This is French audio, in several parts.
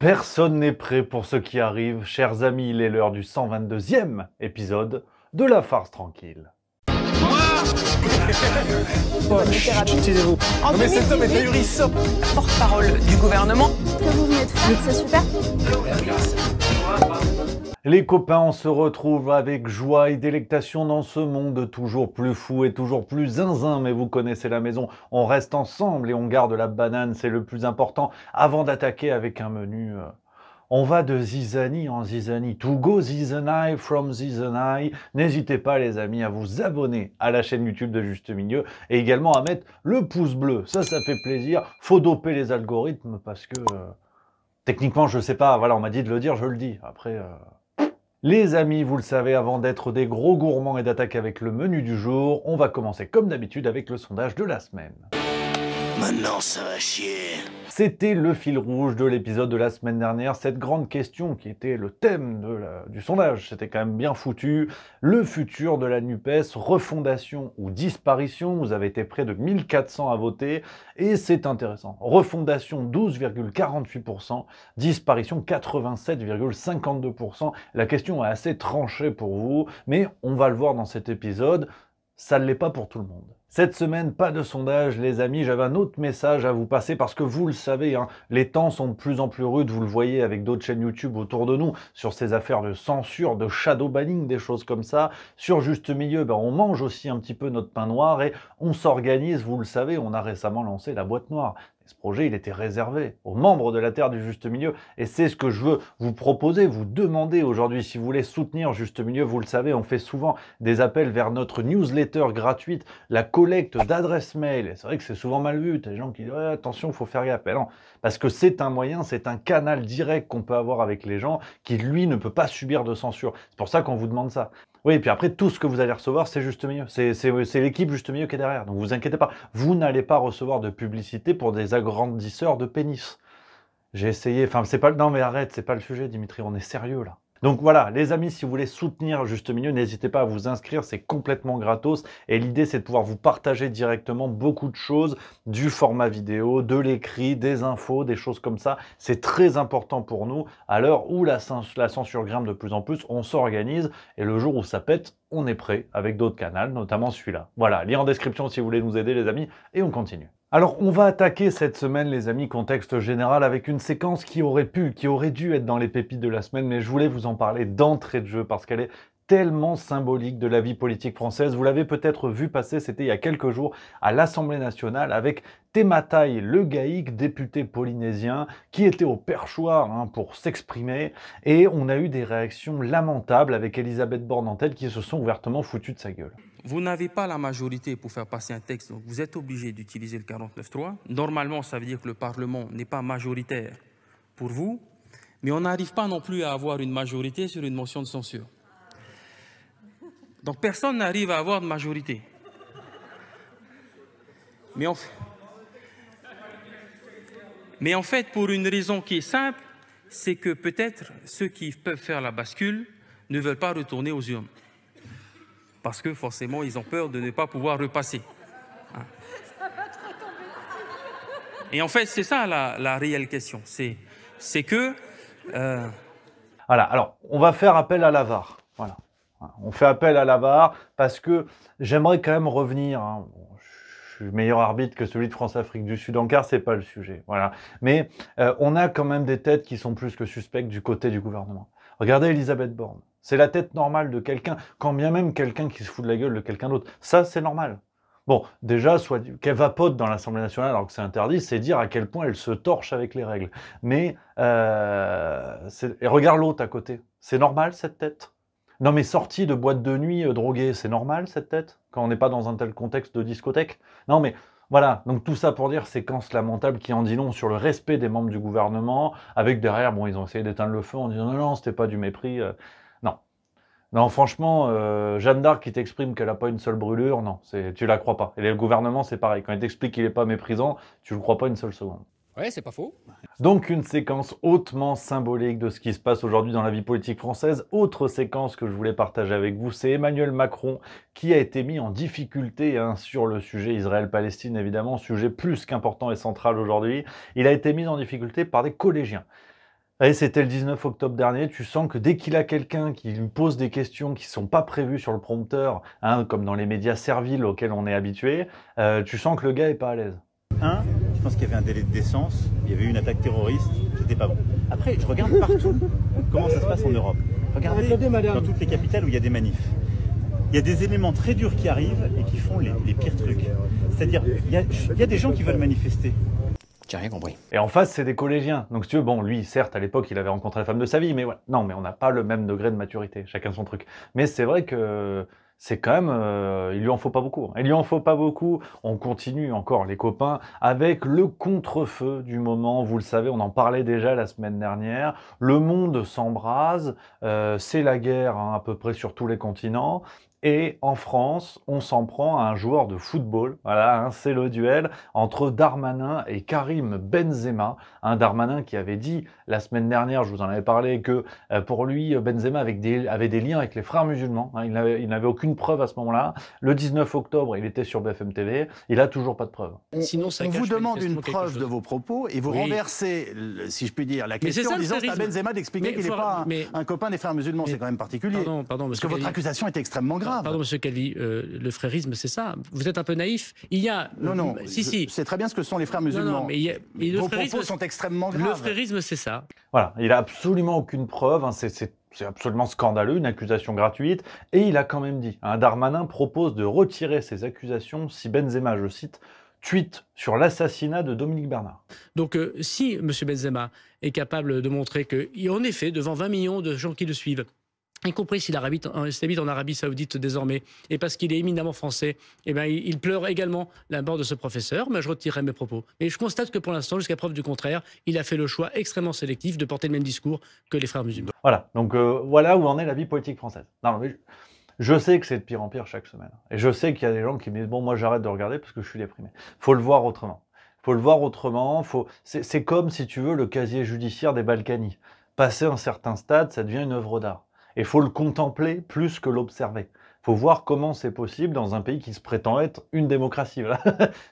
Personne n'est prêt pour ce qui arrive. Chers amis, il est l'heure du 122e épisode de La Farce Tranquille. Taisez-vous. En 2018, porte-parole du gouvernement. Ce que vous venez de faire, c'est super. Les copains, on se retrouve avec joie et délectation dans ce monde toujours plus fou et toujours plus zinzin, mais vous connaissez la maison, on reste ensemble et on garde la banane, c'est le plus important, avant d'attaquer avec un menu. On va de zizanie en zizanie, to go zizanie from zizanie. N'hésitez pas les amis à vous abonner à la chaîne YouTube de Juste Milieu et également à mettre le pouce bleu, ça fait plaisir, faut doper les algorithmes parce que techniquement je sais pas, voilà on m'a dit de le dire, je le dis, après... Les amis, vous le savez, avant d'être des gros gourmands et d'attaquer avec le menu du jour, on va commencer comme d'habitude avec le sondage de la semaine. Maintenant, ça va chier. C'était le fil rouge de l'épisode de la semaine dernière, cette grande question qui était le thème du sondage, c'était quand même bien foutu. Le futur de la NUPES, refondation ou disparition, vous avez été près de 1400 à voter, et c'est intéressant. Refondation 12,48%, disparition 87,52%. La question est assez tranchée pour vous, mais on va le voir dans cet épisode, ça ne l'est pas pour tout le monde. Cette semaine, pas de sondage, les amis, j'avais un autre message à vous passer parce que vous le savez, hein, les temps sont de plus en plus rudes, vous le voyez avec d'autres chaînes YouTube autour de nous, sur ces affaires de censure, de shadow banning, des choses comme ça. Sur Juste Milieu, on mange aussi un petit peu notre pain noir et on s'organise, vous le savez, on a récemment lancé la boîte noire. Ce projet, il était réservé aux membres de la Terre du Juste Milieu et c'est ce que je veux vous proposer, vous demander aujourd'hui. Si vous voulez soutenir Juste Milieu, vous le savez, on fait souvent des appels vers notre newsletter gratuite, la collecte d'adresses mail. Et c'est vrai que c'est souvent mal vu, t'as des gens qui disent ouais, attention, il faut faire gaffe. Mais non, parce que c'est un moyen, c'est un canal direct qu'on peut avoir avec les gens qui, lui, ne peut pas subir de censure. C'est pour ça qu'on vous demande ça. Oui, et puis après, tout ce que vous allez recevoir, c'est Juste Milieu. C'est l'équipe Juste Milieu qui est derrière. Donc vous inquiétez pas. Vous n'allez pas recevoir de publicité pour des agrandisseurs de pénis. J'ai essayé, enfin, c'est pas... Non mais arrête, c'est pas le sujet, Dimitri, on est sérieux là. Donc voilà, les amis, si vous voulez soutenir Juste Milieu, n'hésitez pas à vous inscrire, c'est complètement gratos. Et l'idée, c'est de pouvoir vous partager directement beaucoup de choses, du format vidéo, de l'écrit, des infos, des choses comme ça. C'est très important pour nous. À l'heure où la censure grimpe de plus en plus, on s'organise. Et le jour où ça pète, on est prêt avec d'autres canaux, notamment celui-là. Voilà, lien en description si vous voulez nous aider, les amis. Et on continue. Alors, on va attaquer cette semaine, les amis, contexte général, avec une séquence qui aurait dû être dans les pépites de la semaine, mais je voulais vous en parler d'entrée de jeu parce qu'elle est tellement symbolique de la vie politique française. Vous l'avez peut-être vu passer, c'était il y a quelques jours, à l'Assemblée nationale, avec Tematai Le Gaïc, député polynésien, qui était au perchoir pour s'exprimer, et on a eu des réactions lamentables avec Elisabeth Borne en tête qui se sont ouvertement foutues de sa gueule. Vous n'avez pas la majorité pour faire passer un texte, donc vous êtes obligé d'utiliser le 49.3. Normalement, ça veut dire que le Parlement n'est pas majoritaire pour vous, mais on n'arrive pas non plus à avoir une majorité sur une motion de censure. Donc personne n'arrive à avoir de majorité. Mais en fait, pour une raison qui est simple, c'est que peut-être ceux qui peuvent faire la bascule ne veulent pas retourner aux urnes. Parce que forcément, ils ont peur de ne pas pouvoir repasser. Et en fait, c'est ça la réelle question. C'est que... Voilà, alors, on va faire appel à la VAR. Voilà. On fait appel à la VAR parce que j'aimerais quand même revenir... Je suis meilleur arbitre que celui de France-Afrique du Sud en quart, c'est pas le sujet. Voilà. Mais on a quand même des têtes qui sont plus que suspectes du côté du gouvernement. Regardez Elisabeth Borne. C'est la tête normale de quelqu'un, quand bien même quelqu'un qui se fout de la gueule de quelqu'un d'autre. Ça, c'est normal. Bon, déjà, qu'elle vapote dans l'Assemblée nationale alors que c'est interdit, c'est dire à quel point elle se torche avec les règles. Mais, et regarde l'autre à côté. C'est normal, cette tête? Non mais sortie de boîte de nuit droguée, c'est normal, cette tête? Quand on n'est pas dans un tel contexte de discothèque? Non mais... Voilà, donc tout ça pour dire séquence lamentable qui en dit long sur le respect des membres du gouvernement, avec derrière, bon, ils ont essayé d'éteindre le feu en disant non, c'était pas du mépris. Non. Non, franchement, Jeanne d'Arc qui t'exprime qu'elle n'a pas une seule brûlure, non, tu la crois pas. Et le gouvernement, c'est pareil. Quand il t'explique qu'il n'est pas méprisant, tu le crois pas une seule seconde. Ouais, c'est pas faux. Donc une séquence hautement symbolique de ce qui se passe aujourd'hui dans la vie politique française. Autre séquence que je voulais partager avec vous, c'est Emmanuel Macron qui a été mis en difficulté sur le sujet Israël-Palestine, évidemment, sujet plus qu'important et central aujourd'hui. Il a été mis en difficulté par des collégiens. Et c'était le 19 octobre dernier, tu sens que dès qu'il a quelqu'un qui lui pose des questions qui ne sont pas prévues sur le prompteur, hein, comme dans les médias serviles auxquels on est habitué, tu sens que le gars est pas à l'aise. Je pense qu'il y avait un délai de décence, il y avait eu une attaque terroriste, c'était pas bon. Après, je regarde partout comment ça se passe en Europe. Regardez dans toutes les capitales où il y a des manifs. Il y a des éléments très durs qui arrivent et qui font les pires trucs. C'est-à-dire, il y a des gens qui veulent manifester. J'ai rien compris. Et en face, c'est des collégiens. Donc, si tu veux, bon, lui, certes, à l'époque, il avait rencontré la femme de sa vie, mais voilà. Non, mais on n'a pas le même degré de maturité, chacun son truc. Mais c'est vrai que c'est quand même, il lui en faut pas beaucoup. Il lui en faut pas beaucoup. On continue encore, les copains, avec le contre-feu du moment. Vous le savez, on en parlait déjà la semaine dernière. Le monde s'embrase. C'est la guerre, hein, à peu près sur tous les continents. Et en France, on s'en prend à un joueur de football. Voilà, hein, c'est le duel entre Darmanin et Karim Benzema. Un Darmanin qui avait dit la semaine dernière, je vous en avais parlé, que pour lui, Benzema avait des liens avec les frères musulmans. Hein, il n'avait aucune preuve à ce moment-là. Le 19 octobre, il était sur BFM TV. Il n'a toujours pas de preuve. Sinon, ça on vous demande une preuve de vos propos et vous renversez, si je puis dire, la question en disant c'est à Benzema d'expliquer qu'il n'est pas un copain des frères musulmans. C'est quand même particulier. Pardon, parce que votre accusation est extrêmement grave. Pardon, monsieur Calvi, le frérisme, c'est ça. Vous êtes un peu naïf. Il y a... Non, si. C'est très bien ce que sont les frères musulmans. Non, mais vos propos sont extrêmement graves. Le frérisme, c'est ça. Voilà, il n'a absolument aucune preuve. Hein, c'est absolument scandaleux, une accusation gratuite. Et il a quand même dit, hein, Darmanin propose de retirer ses accusations si Benzema, je cite, tweet sur l'assassinat de Dominique Bernard. Donc, si M. Benzema est capable de montrer qu'en effet, devant 20 millions de gens qui le suivent, y compris s'il habite en Arabie Saoudite désormais, et parce qu'il est éminemment français, eh bien, il pleure également la mort de ce professeur, mais je retirerai mes propos. Et je constate que pour l'instant, jusqu'à preuve du contraire, il a fait le choix extrêmement sélectif de porter le même discours que les frères musulmans. Voilà, donc voilà où en est la vie politique française. Non, mais je sais que c'est de pire en pire chaque semaine. Et je sais qu'il y a des gens qui me disent « Bon, moi j'arrête de regarder parce que je suis déprimé ». Faut le voir autrement. Faut le voir autrement. C'est comme, si tu veux, le casier judiciaire des Balkany. Passer un certain stade, ça devient une œuvre d'art. Et il faut le contempler plus que l'observer. Il faut voir comment c'est possible dans un pays qui se prétend être une démocratie.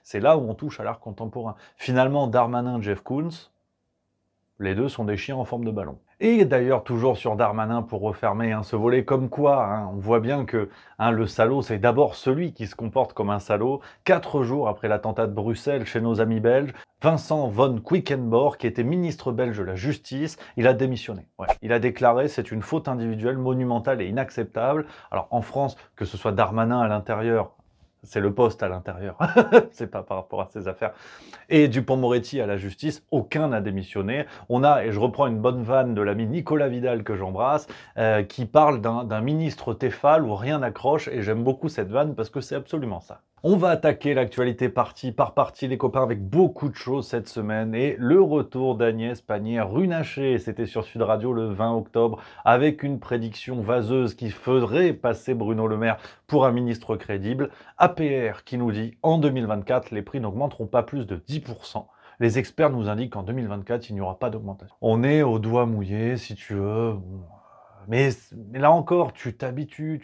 C'est là où on touche à l'art contemporain. Finalement, Darmanin, Jeff Koons, les deux sont des chiens en forme de ballon. Et d'ailleurs, toujours sur Darmanin, pour refermer ce volet, comme quoi, hein, on voit bien que le salaud, c'est d'abord celui qui se comporte comme un salaud. 4 jours après l'attentat de Bruxelles chez nos amis belges, Vincent von Quickenborg, qui était ministre belge de la Justice, il a démissionné. Ouais. Il a déclaré « c'est une faute individuelle monumentale et inacceptable ». Alors en France, que ce soit Darmanin à l'intérieur, c'est le poste à l'intérieur, c'est pas par rapport à ses affaires. Et Dupond-Moretti à la justice, aucun n'a démissionné. On a, et je reprends une bonne vanne de l'ami Nicolas Vidal que j'embrasse, qui parle d'un ministre Tefal où rien n'accroche, et j'aime beaucoup cette vanne parce que c'est absolument ça. On va attaquer l'actualité partie par partie, les copains, avec beaucoup de choses cette semaine. Et le retour d'Agnès Pannier-Runacher, c'était sur Sud Radio le 20 octobre, avec une prédiction vaseuse qui ferait passer Bruno Le Maire pour un ministre crédible. APR qui nous dit, en 2024, les prix n'augmenteront pas plus de 10%. Les experts nous indiquent qu'en 2024, il n'y aura pas d'augmentation. On est au doigt mouillé, si tu veux. Mais là encore, tu t'habitues,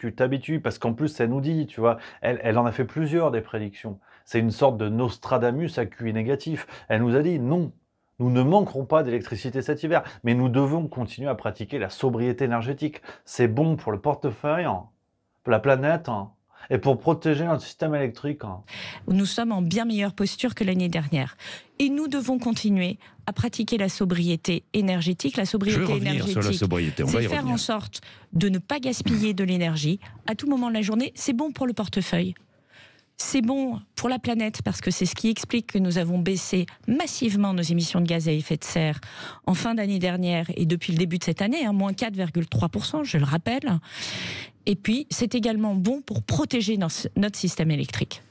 parce qu'en plus, ça nous dit, tu vois, elle en a fait plusieurs des prédictions. C'est une sorte de Nostradamus à QI négatif. Elle nous a dit, non, nous ne manquerons pas d'électricité cet hiver, mais nous devons continuer à pratiquer la sobriété énergétique. C'est bon pour le portefeuille, pour la planète, et pour protéger notre système électrique. Nous sommes en bien meilleure posture que l'année dernière. Et nous devons continuer à pratiquer la sobriété énergétique. La sobriété énergétique, c'est faire en sorte de ne pas gaspiller de l'énergie à tout moment de la journée. C'est bon pour le portefeuille. C'est bon pour la planète parce que c'est ce qui explique que nous avons baissé massivement nos émissions de gaz à effet de serre en fin d'année dernière et depuis le début de cette année, moins 4,3%, je le rappelle. Et puis, c'est également bon pour protéger notre système électrique.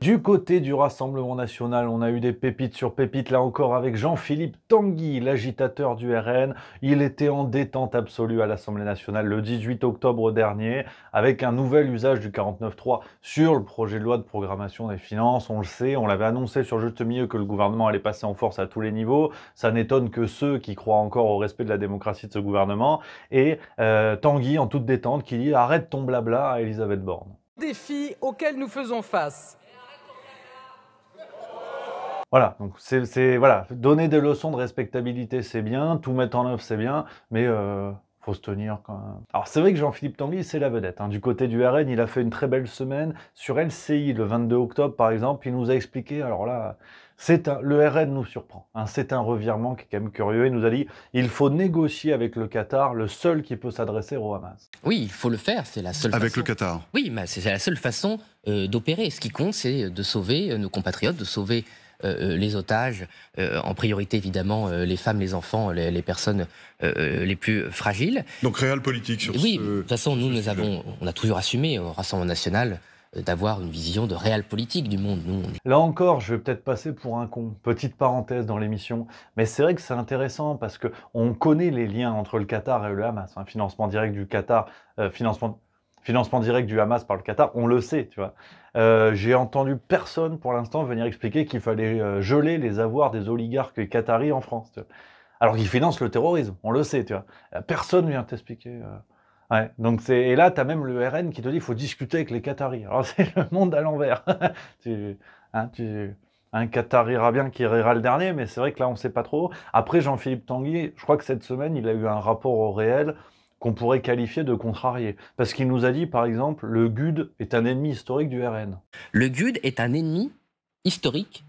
Du côté du Rassemblement national, on a eu des pépites sur pépites, là encore avec Jean-Philippe Tanguy, l'agitateur du RN. Il était en détente absolue à l'Assemblée nationale le 18 octobre dernier, avec un nouvel usage du 49.3 sur le projet de loi de programmation des finances. On le sait, on l'avait annoncé sur Juste Milieu que le gouvernement allait passer en force à tous les niveaux. Ça n'étonne que ceux qui croient encore au respect de la démocratie de ce gouvernement. Et Tanguy, en toute détente, qui dit « Arrête ton blabla » à Elisabeth Borne. Défis auxquels nous faisons face. Voilà, donc voilà, donner des leçons de respectabilité, c'est bien, tout mettre en œuvre, c'est bien, mais faut se tenir quand même. Alors c'est vrai que Jean-Philippe Tanguy, c'est la vedette. Hein. Du côté du RN, il a fait une très belle semaine. Sur LCI, le 22 octobre, par exemple, il nous a expliqué, alors là, le RN nous surprend. Hein. C'est un revirement qui est quand même curieux. Il nous a dit, il faut négocier avec le Qatar, le seul qui peut s'adresser au Hamas. Oui, il faut le faire, c'est la seule façon. Avec le Qatar. Oui, mais c'est la seule façon d'opérer. Ce qui compte, c'est de sauver nos compatriotes, de sauver les otages, en priorité évidemment les femmes, les enfants, les personnes les plus fragiles. Donc réel politique sur oui, de toute façon, on a toujours assumé au Rassemblement National d'avoir une vision de réel politique du monde. Là encore, je vais peut-être passer pour un con. Petite parenthèse dans l'émission, mais c'est vrai que c'est intéressant parce que on connaît les liens entre le Qatar et le Hamas. Hein. Financement direct du Qatar, financement direct du Hamas par le Qatar, on le sait, tu vois. J'ai entendu personne pour l'instant venir expliquer qu'il fallait geler les avoirs des oligarques qataris en France. Tu vois. Alors qu'ils financent le terrorisme, on le sait, tu vois. Personne vient t'expliquer. Ouais, donc et là, tu as même le RN qui te dit qu'il faut discuter avec les Qataris. Alors c'est le monde à l'envers. Un Qatar ira bien qui rira le dernier, mais c'est vrai que là, on ne sait pas trop. Après, Jean-Philippe Tanguy, je crois que cette semaine, il a eu un rapport au réel qu'on pourrait qualifier de contrarié. Parce qu'il nous a dit, par exemple, le GUD est un ennemi historique du RN. Le GUD est un ennemi historique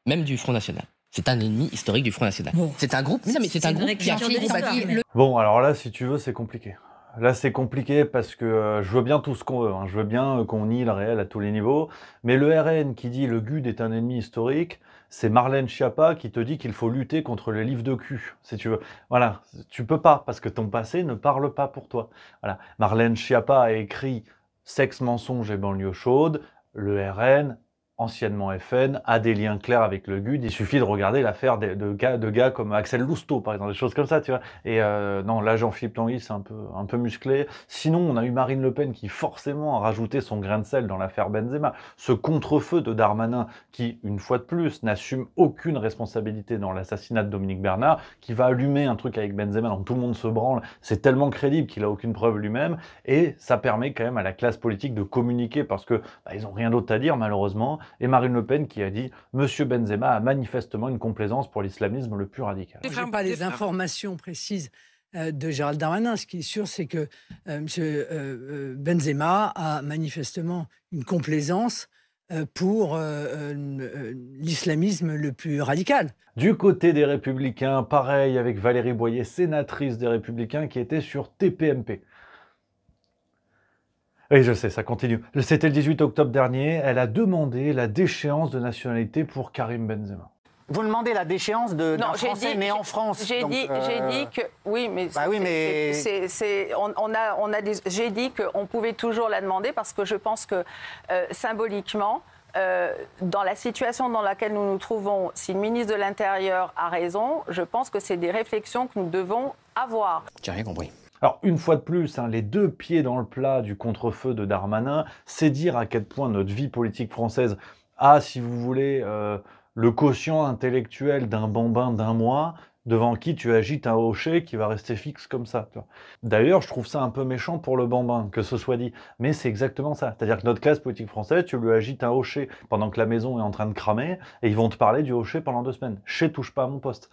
même du Front National. C'est un ennemi historique du Front National. Bon. C'est un groupe, qui a fait... Bon, alors là, si tu veux, c'est compliqué. Là, c'est compliqué parce que je veux bien tout ce qu'on veut. Hein. Je veux bien qu'on nie le réel à tous les niveaux. Mais le RN qui dit le GUD est un ennemi historique, c'est Marlène Schiappa qui te dit qu'il faut lutter contre les livres de cul, si tu veux. Voilà, tu peux pas parce que ton passé ne parle pas pour toi. Voilà. Marlène Schiappa a écrit « Sexe, mensonge et banlieue chaude ». Le RN, anciennement FN, a des liens clairs avec le GUD. Il suffit de regarder l'affaire de gars comme Axel Lousteau, par exemple, des choses comme ça, tu vois. Et non, là, Jean-Philippe Tanguy, c'est un peu musclé. Sinon, on a eu Marine Le Pen qui, forcément, a rajouté son grain de sel dans l'affaire Benzema. Ce contre-feu de Darmanin qui, une fois de plus, n'assume aucune responsabilité dans l'assassinat de Dominique Bernard, qui va allumer un truc avec Benzema dont tout le monde se branle. C'est tellement crédible qu'il a aucune preuve lui-même. Et ça permet quand même à la classe politique de communiquer parce que ils n'ont rien d'autre à dire, malheureusement. Et Marine Le Pen qui a dit « Monsieur Benzema a manifestement une complaisance pour l'islamisme le plus radical ». Je n'ai pas les informations précises de Gérald Darmanin. Ce qui est sûr, c'est que Monsieur Benzema a manifestement une complaisance pour l'islamisme le plus radical. Du côté des Républicains, pareil avec Valérie Boyer, sénatrice des Républicains, qui était sur TPMP. Oui, je sais, ça continue. C'était le 18 octobre dernier, elle a demandé la déchéance de nationalité pour Karim Benzema. Vous demandez la déchéance d'un Français né en France. J'ai dit que oui, mais j'ai dit qu'on pouvait toujours la demander parce que je pense que symboliquement, dans la situation dans laquelle nous nous trouvons, si le ministre de l'Intérieur a raison, je pense que c'est des réflexions que nous devons avoir. J'ai rien compris. Alors, une fois de plus, les deux pieds dans le plat du contre-feu de Darmanin, c'est dire à quel point notre vie politique française a, si vous voulez, le quotient intellectuel d'un bambin d'un mois, devant qui tu agites un hocher qui va rester fixe comme ça. D'ailleurs, je trouve ça un peu méchant pour le bambin, que ce soit dit. Mais c'est exactement ça. C'est-à-dire que notre classe politique française, tu lui agites un hocher pendant que la maison est en train de cramer, et ils vont te parler du hocher pendant 2 semaines. Chez touche pas à mon poste.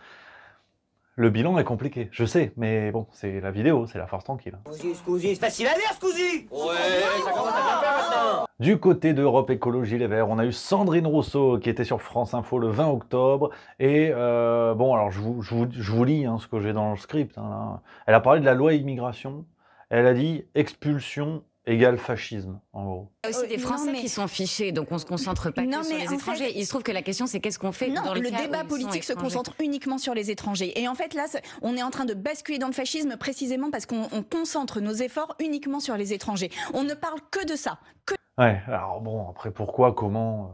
Le bilan est compliqué, je sais, mais bon, c'est la vidéo, c'est la force tranquille. Scusi, c'est facile à dire, scusi. Ouais, ça commence à bien faire maintenant. Du côté d'Europe Écologie Les Verts, on a eu Sandrine Rousseau qui était sur France Info le 20 octobre. Et bon, alors je vous lis ce que j'ai dans le script. Là. Elle a parlé de la loi immigration. Elle a dit expulsion égale fascisme, en gros. Il y a aussi des Français qui sont fichés, donc on ne se concentre pas que sur les étrangers. Il se trouve que la question, c'est qu'est-ce qu'on fait dans le débat politique se concentre uniquement sur les étrangers. Et en fait, là, on est en train de basculer dans le fascisme précisément parce qu'on concentre nos efforts uniquement sur les étrangers. On ne parle que de ça. Ouais, alors bon, après, pourquoi, comment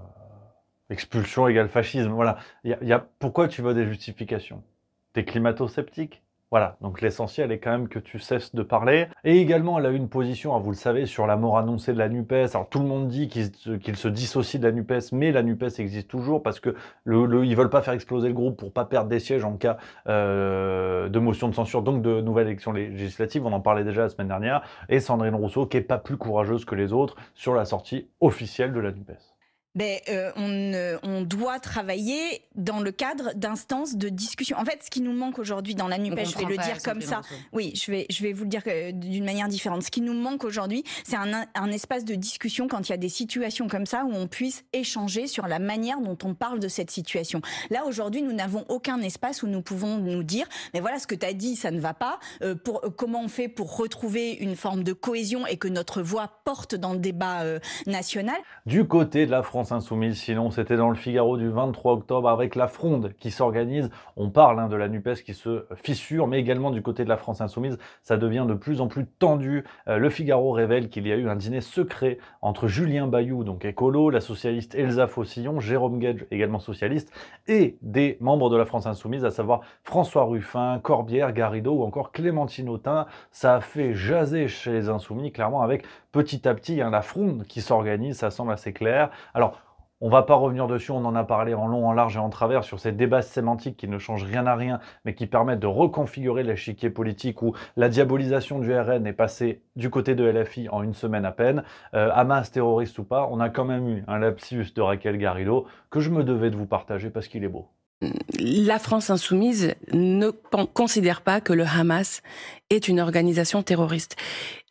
expulsion égale fascisme, voilà. Pourquoi tu veux des justifications? T'es climato-sceptique? Voilà, donc l'essentiel est quand même que tu cesses de parler. Et également, elle a eu une position, vous le savez, sur la mort annoncée de la NUPES. Alors tout le monde dit qu'il se dissocie de la NUPES, mais la NUPES existe toujours parce que ils veulent pas faire exploser le groupe pour pas perdre des sièges en cas de motion de censure, donc de nouvelles élections législatives. On en parlait déjà la semaine dernière. Et Sandrine Rousseau, qui est pas plus courageuse que les autres sur la sortie officielle de la NUPES. On doit travailler dans le cadre d'instances de discussion. En fait, ce qui nous manque aujourd'hui dans la NUPES, je vais le dire comme ça. Oui, je vais vous le dire d'une manière différente. Ce qui nous manque aujourd'hui, c'est un espace de discussion quand il y a des situations comme ça où on puisse échanger sur la manière dont on parle de cette situation. Là, aujourd'hui, nous n'avons aucun espace où nous pouvons nous dire mais voilà, ce que tu as dit, ça ne va pas. Comment on fait pour retrouver une forme de cohésion et que notre voix porte dans le débat national? Du côté de la France Insoumise, sinon c'était dans le Figaro du 23 octobre avec la fronde qui s'organise. On parle de la NUPES qui se fissure, mais également du côté de la France Insoumise, ça devient de plus en plus tendu. Le Figaro révèle qu'il y a eu un dîner secret entre Julien Bayou, donc écolo, la socialiste Elsa Faucillon, Jérôme Guedj, également socialiste, et des membres de la France Insoumise, à savoir François Ruffin, Corbière, Garrido ou encore Clémentine Autain. Ça a fait jaser chez les Insoumis, clairement, avec petit à petit la fronde qui s'organise, ça semble assez clair. Alors, on va pas revenir dessus, on en a parlé en long, en large et en travers sur ces débats sémantiques qui ne changent rien à rien, mais qui permettent de reconfigurer l'échiquier politique où la diabolisation du RN est passée du côté de LFI en une semaine à peine. Hamas terroriste ou pas, on a quand même eu un lapsus de Raquel Garrido que je me devais de vous partager parce qu'il est beau. La France Insoumise ne considère pas que le Hamas est une organisation terroriste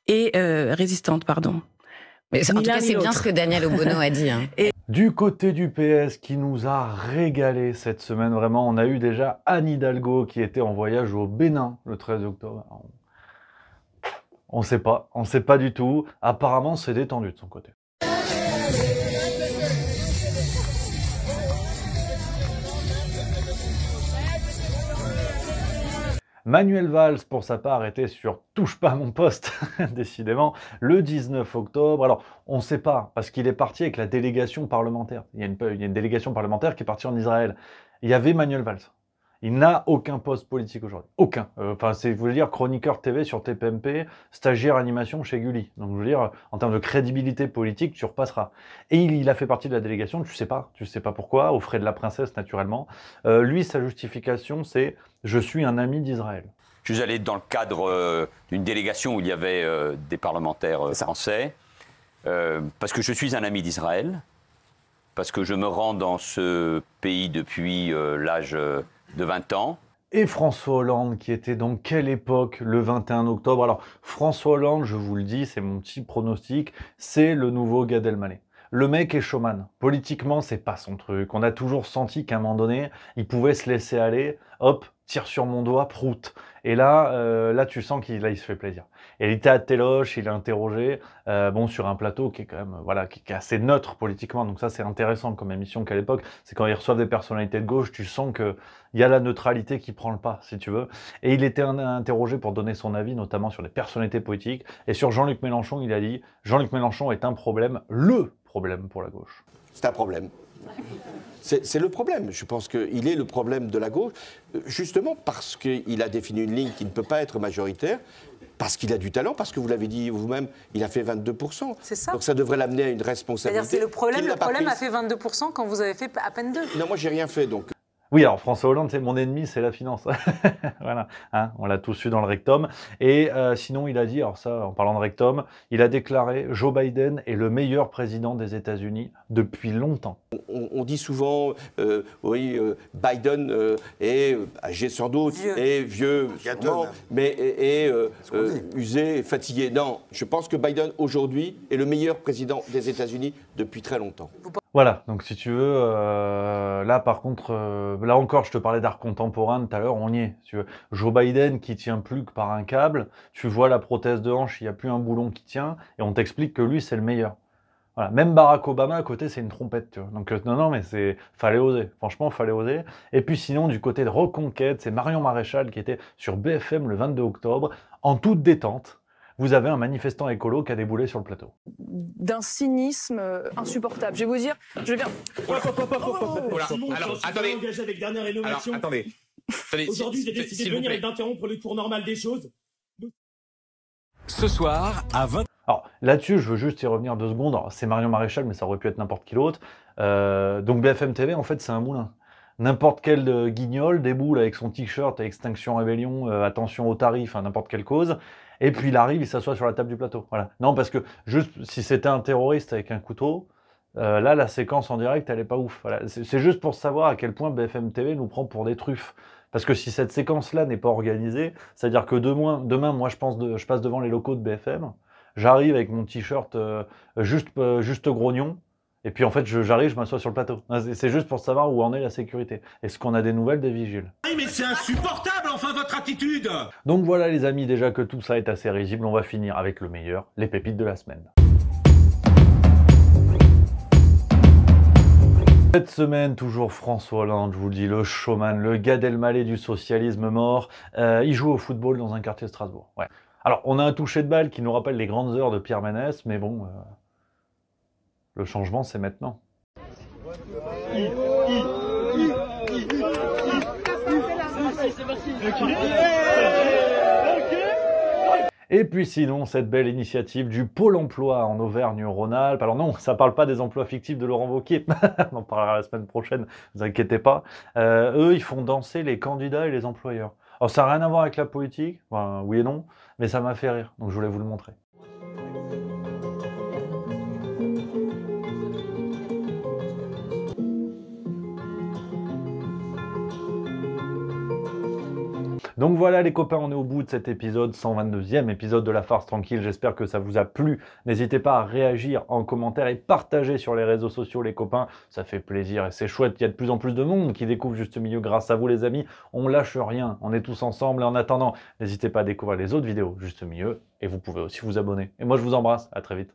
et résistante, pardon. Mais en tout cas, c'est bien ce que Daniel Obono a dit. Du côté du PS qui nous a régalé cette semaine, vraiment, on a eu déjà Anne Hidalgo qui était en voyage au Bénin le 13 octobre. On sait pas du tout. Apparemment, c'est détendu de son côté. Manuel Valls, pour sa part, était sur « Touche pas à mon poste », décidément, le 19 octobre. Alors, on ne sait pas, parce qu'il est parti avec la délégation parlementaire. Il y a une délégation parlementaire qui est partie en Israël. Il y avait Manuel Valls. Il n'a aucun poste politique aujourd'hui. Aucun. C'est, je veux dire, chroniqueur TV sur TPMP, stagiaire animation chez Gulli. Donc, je veux dire, en termes de crédibilité politique, tu repasseras. Et il a fait partie de la délégation, tu sais pas pourquoi, aux frais de la princesse, naturellement. Lui, sa justification, c'est « Je suis un ami d'Israël ». Je suis allé dans le cadre d'une délégation où il y avait des parlementaires français, parce que je suis un ami d'Israël, parce que je me rends dans ce pays depuis l'âge de 20 ans. Et François Hollande, qui était dans quelle époque le 21 octobre? Alors, François Hollande, je vous le dis, c'est mon petit pronostic, c'est le nouveau Gad Elmaleh. Le mec est showman. Politiquement, c'est pas son truc. On a toujours senti qu'à un moment donné, il pouvait se laisser aller. Hop, tire sur mon doigt, prout. Et là, tu sens qu'il il se fait plaisir. Et il était à Téloche, il est interrogé, sur un plateau qui est quand même, qui est assez neutre politiquement. Donc ça, c'est intéressant comme émission qu'à l'époque. C'est quand ils reçoivent des personnalités de gauche, tu sens que il y a la neutralité qui prend le pas, si tu veux. Et il était interrogé pour donner son avis, notamment sur les personnalités politiques. Et sur Jean-Luc Mélenchon, il a dit « Jean-Luc Mélenchon est un problème, le problème pour la gauche. » C'est un problème. C'est le problème. Je pense qu'il est le problème de la gauche, justement parce qu'il a défini une ligne qui ne peut pas être majoritaire, parce qu'il a du talent, parce que vous l'avez dit vous-même, il a fait 22%. C'est ça. Donc ça devrait l'amener à une responsabilité. C'est le problème a fait 22% quand vous avez fait à peine 2. Non, moi j'ai rien fait, donc... Oui, alors François Hollande, c'est mon ennemi, c'est la finance. Voilà, on l'a tous eu dans le rectum. Et sinon, il a dit, alors ça, en parlant de rectum, il a déclaré « Joe Biden est le meilleur président des États-Unis depuis longtemps ». On dit souvent, Biden est âgé sans doute, est vieux, sûrement, mais est usé et fatigué. Non, je pense que Biden, aujourd'hui, est le meilleur président des États-Unis depuis très longtemps. Voilà, donc si tu veux, là par contre, là encore je te parlais d'art contemporain tout à l'heure, on y est. Si tu veux. Joe Biden qui tient plus que par un câble, tu vois la prothèse de hanche, il n'y a plus un boulon qui tient, et on t'explique que lui c'est le meilleur. Voilà. Même Barack Obama à côté c'est une trompette, tu vois. Donc non mais fallait oser, franchement fallait oser. Et puis sinon du côté de Reconquête, c'est Marion Maréchal qui était sur BFM le 22 octobre, en toute détente. Vous avez un manifestant écolo qui a déboulé sur le plateau. D'un cynisme insupportable. Je vais vous dire, je viens... Alors, attendez. Engagé avec Dernière Rénovation. Alors, attendez. Aujourd'hui, j'ai décidé de venir et d'interrompre le cours normal des choses. Ce soir, à 20... Alors, là-dessus, je veux juste y revenir 2 secondes. C'est Marion Maréchal, mais ça aurait pu être n'importe qui d'autre. Donc BFM TV, en fait, c'est un moulin. N'importe quel guignol déboule avec son t-shirt Extinction Rébellion, attention aux tarifs, n'importe quelle cause. Et puis il arrive, il s'assoit sur la table du plateau. Voilà. Non, parce que juste si c'était un terroriste avec un couteau, Là, la séquence en direct, elle est pas ouf. Voilà. C'est juste pour savoir à quel point BFM TV nous prend pour des truffes. Parce que si cette séquence-là n'est pas organisée, c'est-à-dire que demain, moi, je passe devant les locaux de BFM, j'arrive avec mon t-shirt juste grognon, et puis en fait, j'arrive, je m'assois sur le plateau. C'est juste pour savoir où en est la sécurité. Est-ce qu'on a des nouvelles des vigiles? Oui, mais c'est insupportable, enfin, votre attitude! Donc voilà, les amis, déjà que tout ça est assez risible, on va finir avec le meilleur, les pépites de la semaine. Cette semaine, toujours François Hollande, je vous le dis, le showman, le Gad Elmaleh du socialisme mort, il joue au football dans un quartier de Strasbourg. Ouais. Alors, on a un toucher de balle qui nous rappelle les grandes heures de Pierre Ménès, mais bon, le changement, c'est maintenant. Et puis sinon, cette belle initiative du Pôle emploi en Auvergne-Rhône-Alpes. Alors non, ça parle pas des emplois fictifs de Laurent Wauquiez, on en parlera la semaine prochaine, ne vous inquiétez pas. Eux, ils font danser les candidats et les employeurs. Alors ça n'a rien à voir avec la politique, enfin, oui et non, mais ça m'a fait rire, donc je voulais vous le montrer. Donc voilà les copains, on est au bout de cet épisode, 122e épisode de La Farce Tranquille. J'espère que ça vous a plu. N'hésitez pas à réagir en commentaire et partager sur les réseaux sociaux les copains. Ça fait plaisir et c'est chouette, il y a de plus en plus de monde qui découvre Juste Milieu grâce à vous les amis. On lâche rien, on est tous ensemble et en attendant, n'hésitez pas à découvrir les autres vidéos Juste Milieu et vous pouvez aussi vous abonner. Et moi je vous embrasse, à très vite.